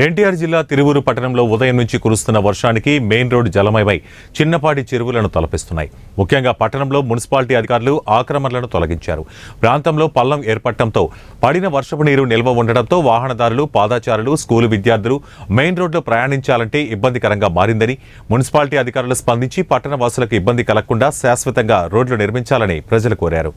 ఎన్టీఆర్ జిల్లా తిరువూరు పట్టణంలో ఉదయం నుంచి కురుస్తున్న వర్షానికి మెయిన్ రోడ్డు జలమయమై చిన్నపాటి చెరువులను తలపిస్తున్నాయి. ముఖ్యంగా పట్టణంలో మున్సిపాలిటీ అధికారులు ఆక్రమణలను తొలగించారు. ప్రాంతంలో పల్లం ఏర్పడటంతో పడిన వర్షపు నీరు నిల్వ ఉండడంతో వాహనదారులు, పాదచారులు, స్కూలు విద్యార్థులు మెయిన్ రోడ్లో ప్రయాణించాలంటే ఇబ్బందికరంగా మారిందని మున్సిపాలిటీ అధికారులు స్పందించి పట్టణ వాసులకు ఇబ్బంది కలగకుండా శాశ్వతంగా రోడ్లు నిర్మించాలని ప్రజలు కోరారు.